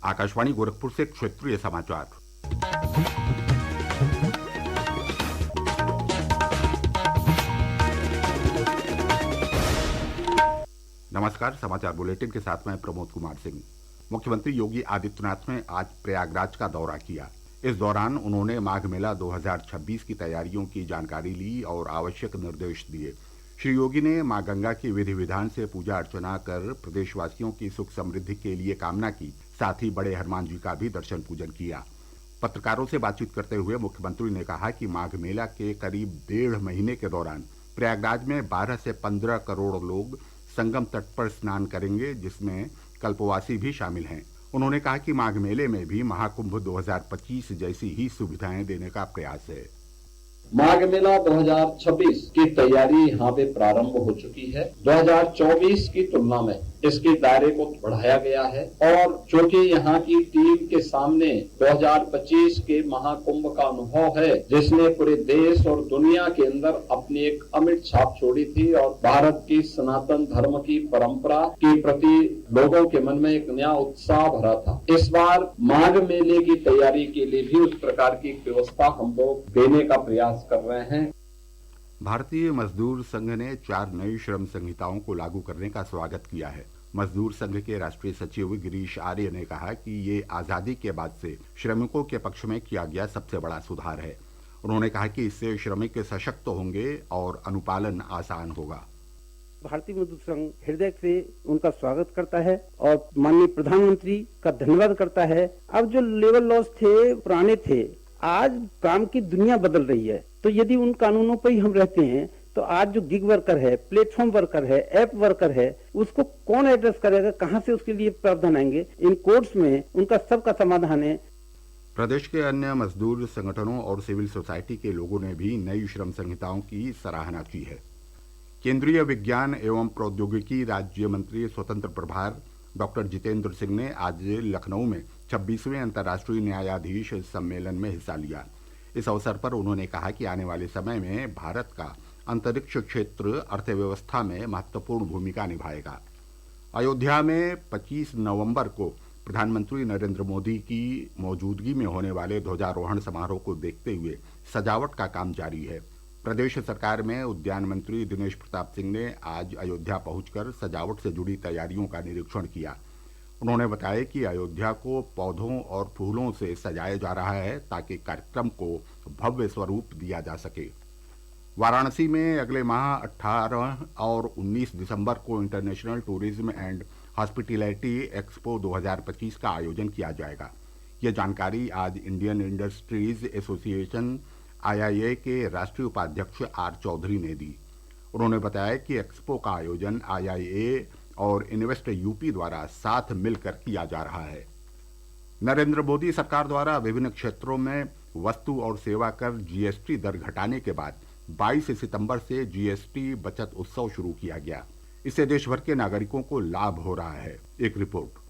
आकाशवाणी गोरखपुर से क्षेत्रीय समाचार। नमस्कार। समाचार बुलेटिन के साथ मैं प्रमोद कुमार सिंह। मुख्यमंत्री योगी आदित्यनाथ ने आज प्रयागराज का दौरा किया। इस दौरान उन्होंने माघ मेला 2026 की तैयारियों की जानकारी ली और आवश्यक निर्देश दिए। श्री योगी ने मां गंगा की विधि विधान से पूजा अर्चना कर प्रदेशवासियों की सुख समृद्धि के लिए कामना की। साथ ही बड़े हनुमान जी का भी दर्शन पूजन किया। पत्रकारों से बातचीत करते हुए मुख्यमंत्री ने कहा कि माघ मेला के करीब 1.5 महीने के दौरान प्रयागराज में 12 से 15 करोड़ लोग संगम तट पर स्नान करेंगे, जिसमें कल्पवासी भी शामिल हैं। उन्होंने कहा कि माघ मेले में भी महाकुंभ 2025 जैसी ही सुविधाएं देने का प्रयास है। माघ मेला 2026 की तैयारी यहाँ पे प्रारंभ हो चुकी है। 2024 की तुलना में इसके दायरे को बढ़ाया गया है और चूंकि यहाँ की टीम के सामने 2025 के महाकुंभ का अनुभव है, जिसने पूरे देश और दुनिया के अंदर अपनी एक अमिट छाप छोड़ी थी और भारत की सनातन धर्म की परंपरा के प्रति लोगों के मन में एक नया उत्साह भरा था। इस बार माघ मेले की तैयारी के लिए भी उस प्रकार की व्यवस्था हम लोग देने का प्रयास कर रहे हैं। भारतीय मजदूर संघ ने 4 नई श्रम संहिताओं को लागू करने का स्वागत किया है। मजदूर संघ के राष्ट्रीय सचिव गिरीश आर्य ने कहा कि ये आज़ादी के बाद से श्रमिकों के पक्ष में किया गया सबसे बड़ा सुधार है। उन्होंने कहा कि इससे श्रमिक सशक्त होंगे और अनुपालन आसान होगा। भारतीय मजदूर संघ हृदय से उनका स्वागत करता है और माननीय प्रधानमंत्री का धन्यवाद करता है। अब जो लेबर लॉज थे पुराने थे, आज काम की दुनिया बदल रही है, तो यदि उन कानूनों पर ही हम रहते हैं तो आज जो गिग वर्कर है, प्लेटफॉर्म वर्कर है, ऐप वर्कर है, उसको कौन एड्रेस करेगा, कहां से उसके लिए प्रावधान आएंगे? इन कोर्ट्स में उनका सबका समाधान है। प्रदेश के अन्य मजदूर संगठनों और सिविल सोसाइटी के लोगों ने भी नई श्रम संहिताओं की सराहना की है। केंद्रीय विज्ञान एवं प्रौद्योगिकी राज्य मंत्री स्वतंत्र प्रभार डॉक्टर जितेंद्र सिंह ने आज लखनऊ में 26वें अंतर्राष्ट्रीय न्यायाधीश सम्मेलन में हिस्सा लिया। इस अवसर पर उन्होंने कहा कि आने वाले समय में भारत का अंतरिक्ष क्षेत्र अर्थव्यवस्था में महत्वपूर्ण भूमिका निभाएगा। अयोध्या में 25 नवंबर को प्रधानमंत्री नरेंद्र मोदी की मौजूदगी में होने वाले ध्वजारोहण समारोह को देखते हुए सजावट का काम जारी है। प्रदेश सरकार में उद्यान मंत्री दिनेश प्रताप सिंह ने आज अयोध्या पहुंचकर सजावट से जुड़ी तैयारियों का निरीक्षण किया। उन्होंने बताया कि अयोध्या को पौधों और फूलों से सजाया जा रहा है ताकि कार्यक्रम को भव्य स्वरूप दिया जा सके। वाराणसी में अगले माह 18 और 19 दिसंबर को international tourism and hospitality expo 2025 का आयोजन किया जाएगा। ये जानकारी आज इंडियन इंडस्ट्रीज एसोसिएशन IIA के राष्ट्रीय उपाध्यक्ष आर चौधरी ने दी। उन्होंने बताया कि एक्सपो का आयोजन IIA और इन्वेस्ट यूपी द्वारा साथ मिलकर किया जा रहा है। नरेंद्र मोदी सरकार द्वारा विभिन्न क्षेत्रों में वस्तु और सेवा कर GST दर घटाने के बाद 22 सितंबर से GST बचत उत्सव शुरू किया गया। इससे देश भर के नागरिकों को लाभ हो रहा है। एक रिपोर्ट।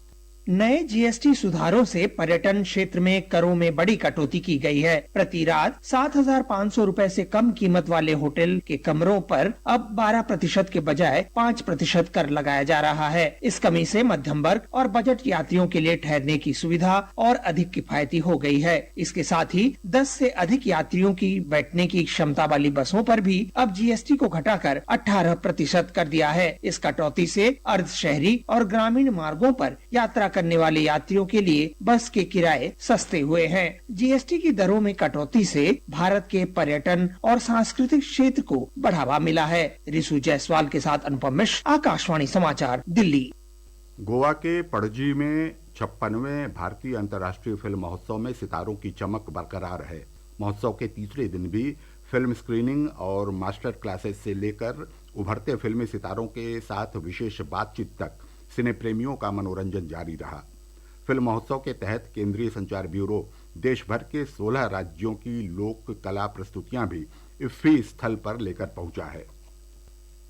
नए GST सुधारों से पर्यटन क्षेत्र में करों में बड़ी कटौती की गई है। प्रति रात 7,500 रुपए से कम कीमत वाले होटल के कमरों पर अब 12% के बजाय 5% कर लगाया जा रहा है। इस कमी से मध्यम वर्ग और बजट यात्रियों के लिए ठहरने की सुविधा और अधिक किफायती हो गई है। इसके साथ ही 10 से अधिक यात्रियों की बैठने की क्षमता वाली बसों पर भी अब GST को घटाकर 18% कर दिया है। इस कटौती से अर्ध शहरी और ग्रामीण मार्गों पर यात्रा करने वाले यात्रियों के लिए बस के किराए सस्ते हुए हैं। GST की दरों में कटौती से भारत के पर्यटन और सांस्कृतिक क्षेत्र को बढ़ावा मिला है। रिसु जायसवाल के साथ अनुपम मिश्र, आकाशवाणी समाचार, दिल्ली। गोवा के पणजी में 56वें भारतीय अंतर्राष्ट्रीय फिल्म महोत्सव में सितारों की चमक बरकरार है। महोत्सव के तीसरे दिन भी फिल्म स्क्रीनिंग और मास्टर क्लासेस से लेकर उभरते फिल्मी सितारों के साथ विशेष बातचीत तक सिने प्रेमियों का मनोरंजन जारी रहा। फिल्म महोत्सव के तहत केंद्रीय संचार ब्यूरो देश भर के 16 राज्यों की लोक कला प्रस्तुतियां भी इफ्फी स्थल पर लेकर पहुंचा है।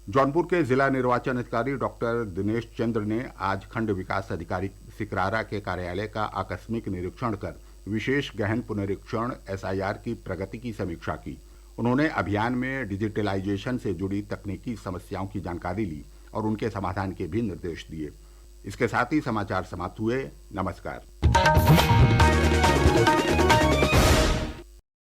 जौनपुर के जिला निर्वाचन अधिकारी डॉक्टर दिनेश चंद्र ने आज खंड विकास अधिकारी सिकरारा के कार्यालय का आकस्मिक निरीक्षण कर विशेष गहन पुनरीक्षण SIR की प्रगति की समीक्षा की। उन्होंने अभियान में डिजिटलाइजेशन से जुड़ी तकनीकी समस्याओं की जानकारी ली और उनके समाधान के भी निर्देश दिए। इसके साथ ही समाचार समाप्त हुए। नमस्कार। है।